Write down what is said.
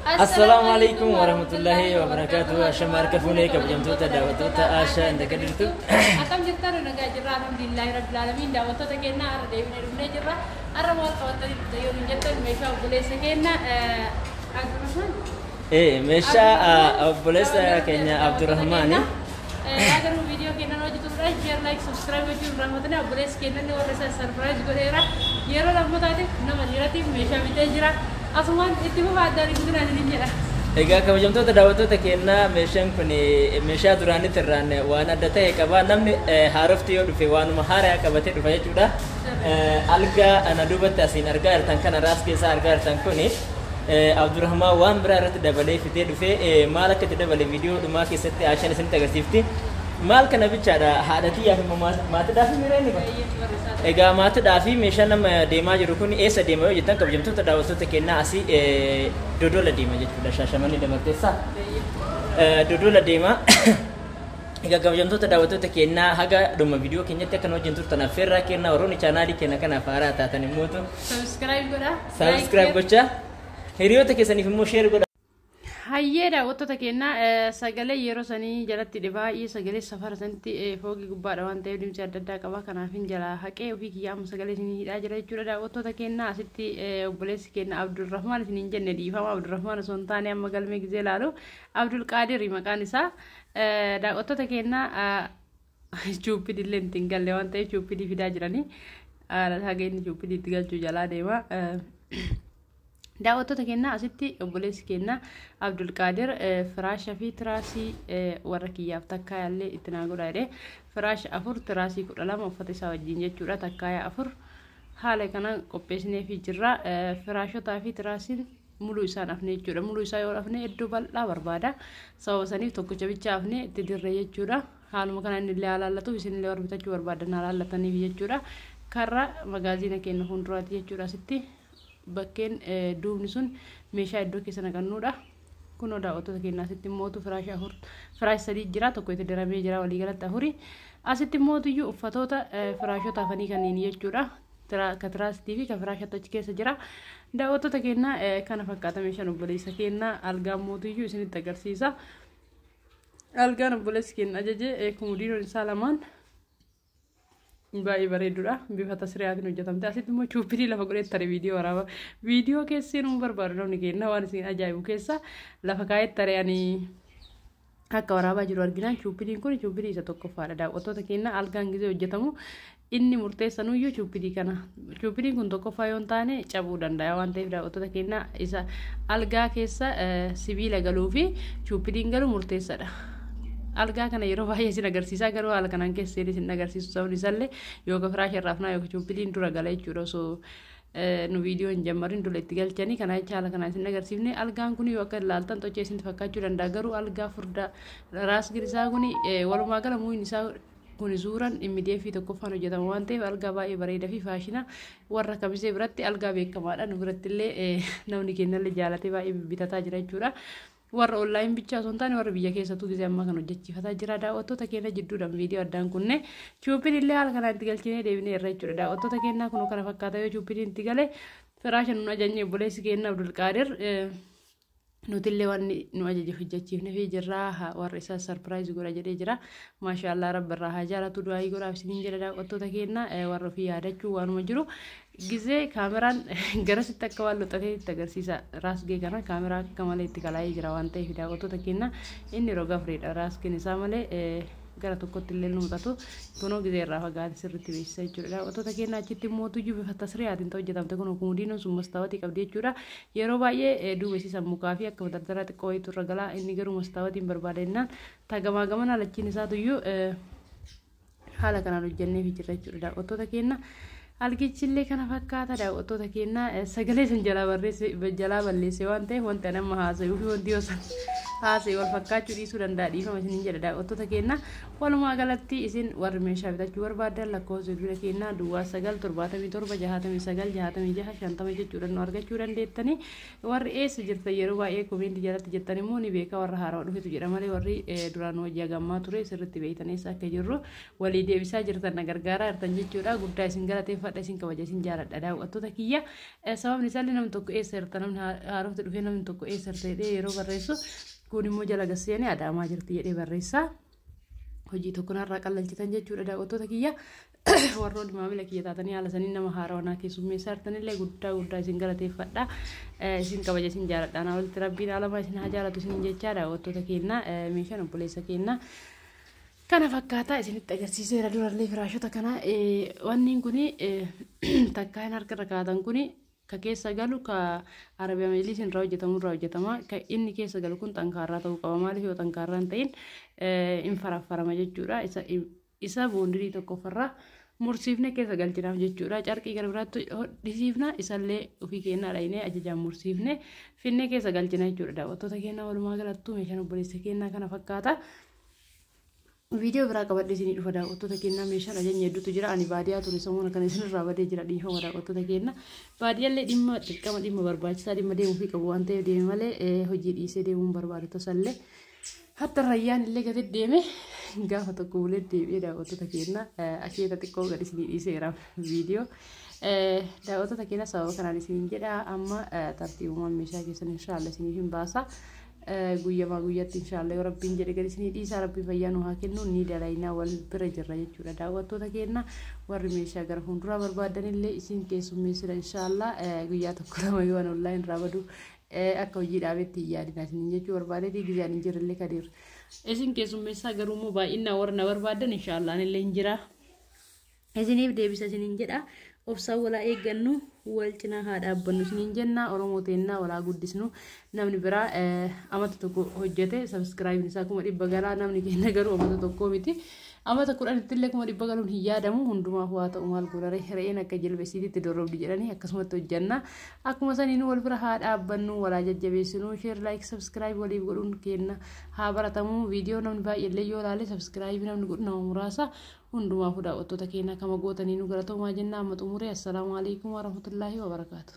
السلام عليكم ورحمة الله وبركاته. أشمار كفوني كبجمتو تداوتو تأشى عندك درتو. أكم جرتنا نجا جرا الحمد لله رب العالمين داوتو تكينا أردي من ربنا جرا أرمى القوات اليوم جتنا ميشا بوليس كينا عبد الرحمن. إيه ميشا بوليس كينا عبد الرحمن. अगर वो वीडियो के ना रोज तो शेयर लाइक सब्सक्राइब कर जुड़ रहा ना बुलेस के ना और ऐसा सरप्राइज करेगा ये रो लग मत आते ना मजीरा टीम मेशा बिते जरा असमान इतने बात दारी कुछ नहीं जरा egaa kabajamtoota daawwattoota keenyaa meeshaan kun meeshaa duraanii tirraan waan adda ta'e qaba namni haarofti yoo dhufe waanuma haaraa qabatee dhufa jechuudha alga ana duubatti asiin argaa jirtan kana raas keessaa argaa jirtan kun Abdurrahman waan biraa irratti dabalee fitee dhufe maal akka itti dabale viidiyoo dhumaa keessatti aashaan isinitti agarsiifti maal kana bichaadha haadhatii fi maatiidhaaf mireenni egaa maatiidhaa fi meeshaan nama deemaa jiru kun eessa deema yoo jettan kabajamtoota daawwattoota keenyaa asii Dodola deema jechuudha Shaashamanii damarteessaa Dodola deema egaa kabajamtoota daawwattoota keenyaa haga dhuma viidiyoo keenyatti akka wajjin turtan affeerraa kennaa warroonni chaanaalii keenya kanaaf haaraa taatan immoo subscribe godhaa hiriyoota keessaniif immoo share godhaa hayyeedha wantoota keenyaa sagalee yeroo sanii jalatti dhibaay'ee sagalee safara sanatti foogii gubbaadha waan ta'eef dimsi adda addaa qaba kanaafin jalaa haqee ofii kiyyaama sagalee isinii hidhaa jira jechuudha wantoota keenyaa asitti obboleessi keenya Abdulrahman isiniin jenne dhiifama Abdulrahman osoo hin taane amma galmee gizee ilaalu Abdul Qaadir maqaan isaa wantoota keenyaa chuuppidillee ittiin galle waan ta'eef chuuppidii fidaa jiranii haga inni chuuppidii itti galchuu jalaa deema daawwattoota keenyaa asitti obboleessi keenya Abdul Qaadir firaasha fi tiraasii warra kiyyaaf takkaayaallee itti naa godha jedhee firaasha 4 tiraasii 12 uffata isaa wajjin jechuudha takkaayaa 4 haala kana qopheessinee fi jirra firaashotaa fi tiraasiin muluu isaan afne jechuudha muluu isaa yoo afne iddoo bal'aa barbaada sababa saniif tokkicha bicha afne itti dirree jechuudha haaluma kana inni illee alaallatu isinillee warra bitachuu barbaadan alaallataniif jechuudha karra magaaziina keenya fuulduraati jechuudha asitti bakkeen duubni sun meeshaa iddoo keessa naqannuudha kunoo daawwattoota keenyaa asitti mootu firaasha 4 firaash 3 jira tokko itti daramee jira walii galatti 4 asitti mootiyyuu uffatoota firaashota afanii kanneen jechuudha ka tiraastii fi ka firaashota achi keessa jira daawwattoota keenyaa kana fakkaata meeshaan obboleessa keenyaa algaan mootiyyuu isinitti agarsiisa algaan obboleessi keenya ajajee kumudiinoon isaa lamaan baay'ee bareedudha bifa tasriyaatiin hojjetamte asitti immoo chuuppidii lafa godhee tare viidiyoo waraaba viidiyoo keessee nu barbaadu namni keenya waan isin ajaa'ibu keessa lafa kaa'ee tareanii akka waraabaa jiru arginaan chuuppidiin kun chuuppidii isa tokkoffaadha daawwattoota keenya algaan gizee hojjetamu inni murteessanuyyuu chuuppidii kana chuuppidiin kun tokkoffaa yoo hin taane cabuu danda'a waan ta'eef daawwattoota keenya isa algaa keessa sibiila galuu fi chuuppidiin galuu murteessadha algaa kana yeroo baay'ee isin agarsiisaa garuu haala kanaan keessee isin agarsiisu sababni isaallee yookaan firaasha irraafnaa yookaan chuuppidiin dura gala jechuudha osoo nu viidiyoo hin jammarin dura itti galchanii kana jecha haala kanaan isin agarsiifne algaan kun yoo akka ilaaltan tochee isin fakkaachuu danda'a garuu algaa furdaa raas girisaa kun walumaa gala muun isaa kun suuraan immidee fi tokkoffaan hojjetama waan ta'eef algaa baay'ee bareedaa fi faashina warra kamisee biratti algaa beekamaadha nu biratti illee namni keenyallee jaalatee baay'ee bitataa jira jechuudha. warra online bicha osoo hin taane warra biyya keessattuu gisee ammaa kan hojjechiifataa jira daawwattoota keenya jidduudhaan viidiyoo addaan kunne chuuppiin illee haala kanaan itti galchinee deebinee irra jechuudha daawwattoota keenyaa kun kana fakkaata yoo chuuppiin itti gale firaasha nu ajajne obboleessi keenya Abdul Qaadir nutillee waan nu ajaje hojjechiifne fi jirraa warra isaa sarpiraayiz godha jedhee jira maashaallah rabbarraa haa jaalatu du'aa godhaaf isiniin jedha daawwattoota keenya warra ofii yaadachuu waanuma jiru gisee kaameraan garasitti akka waan loxatee itti agarsiisa raasgee kana kaameraa akka malee itti kalaa'ee jira waan ta'eef daawwattoota keenya inni roga fireedha raasgeen isaa malee gara tokkotti illee nu mudatu kunoo gisee irraa fagaate sirriitti beeksisa jechuudha daawwattoota keenya achitti mootuyyuu bifa tasriyaatiin ta'u hojjetamte kunoo kumudiinoon sun mastaawatii qabdi jechuudha yeroo baay'ee duubesiisan mukaa fi akka dardara xiqqoo wayiitu irra galaa inni garuu mastaawatiin barbaadennaan tagamaa gamana lachiin isaatuyyuu haala kanaan hojjennee fi jirra jechuudha daawwattoota keenya algichillee kana fakkaata daawwattoota keenya sagalee san jalaa balleesse waan ta'eef wanti nama haasa'uu fi wanti yoo san haasee wal fakkaachuu dhiisuu danda'a dhiifama isiniin jedha daawwattoota keenya walumaa galatti isin warri meeshaa bitachuu barbaadan lakkoofsa bilbila keenyaa duwwaa 977 jechuudha nu argachuu dandeettanii warri eessa jirtan yeroo baay'ee komeenti jalatti jettan immoo ni beeka warra haaraa dhufetu jedha malee warri duraan hojii gammaa ture sirriitti beeytanis akka jirru walii deebisaa jirtan na gargaaraa jirtan jechuudha guddaa isin galateeffadha isin kabaja isin jaaladha daawwattoota kiyya sababni isaallee namni tokko eessa jirta namni haarofti dhufee namni tokko eessa jirta jedhee yeroo barreessu kun immoo jala gaseene adaamaa jirti jedhee barreessaa hojii tokko narraa qallalchitan jechuudha daawwattoota kiyya warroonni maamila kiyya taatanii haala saniin nama haarawaa keessummeessaa jirtanillee guddaa isin galateeffadha isin kabaja isin jaaladha naa walitti rabbiin alamaa isin haa jaalatu isin jechaa daawwattoota keenya meeshaan obboleessa keenya kana fakkaataa isinitti agarsiiseera durallee firaashota kana wanni kuni takkaan harkarra kaatan kuni ka keessa galu ka arabiyaa meelii irraa hojjetama ka inni keessa galu kun xankaarraa ta'uu qaba maaliif yoo xankaarraa hin ta'in in faraffarama jechuudha isa boondirii tokko ofirraa mursiifne keessa galchinaaf jechuudha carqii gara biraatti hodhisiifna isallee ofii keenyaa dhaynee ajajaan mursiifne finne keessa galchina jechuudha daawwattoota keenya walumaa galattuu meeshaan obboleessa keenyaa kana fakkaata Video biraa qabadhe isinii dhufa daawwattoota keenya meeshaan ajajni hedduutu jira ani baadiyyaa ture samuuna kana isinirraa badee jira dhiifama daawwattoota keenya baadiyyaallee dhimma barbaachisaa dhimma deemuu fi qabu waan ta'eef deeme malee hojii dhiisee deemuun barbaadu tasallee hatta rayyaan illee gadi deeme gaafa tokko bulee deebi'ee daawwattoota keenya asheeta xiqqoo gadi isinii dhiiseera viidiyoo daawwattoota keenya sababa kanaan isiniin jedha amma tartiibumaan meeshaa keessan inshaallah isiniif hin baasa guyyamaa guyyatti inshaallah yoo rabbiin jedhe gadi isinii dhiisaa rabbii fayyaa nu haa kennu ni dalaynaa wal bira jirra jechuudha daawwattoota keenya warri meeshaa gara fuulduraa barbaadanillee isin keessummeessina inshaallah guyyaa tokko lama yoo an online irraa badu akka hojii dhaabetti hin yaadina isiniin jechuu barbaadeeti gizaan hin jirrellee kadeera isin keessummeessaa garuu immoo baay'inaa warra na barbaadan inshaallah illee hin jira isiniif deebisa isiniin jedha obsaan walaa eeggannu wal cinaa haa dhaabbannu isiniin jenna oromoo teennaa walaa guddisnu namni biraa amata tokko hojjete sabskraayibiin isaa 100 galaa namni keenya garuu amata tokko miti amata 10 illee 100 galuun hin yaadamu hundumaaf waa ta'u maal godhare re'een akka jilbesiititti dorrobdi jedhanii akkasumatti hojjanna akkuma saniin wal bira haa dhaabbannu walaa jajjabeessinu share like subscribe waliif godhuun keenya haa baratamu viidiyoo namni baay'eellee yoo ilaale subscribe namni godhu nama muraasa hundumaaf daawwattoota keenya kama gootanii nu galatoomaa jenna amma xumuree assalaamu alaykum warahmatullaahi wabarakaatuh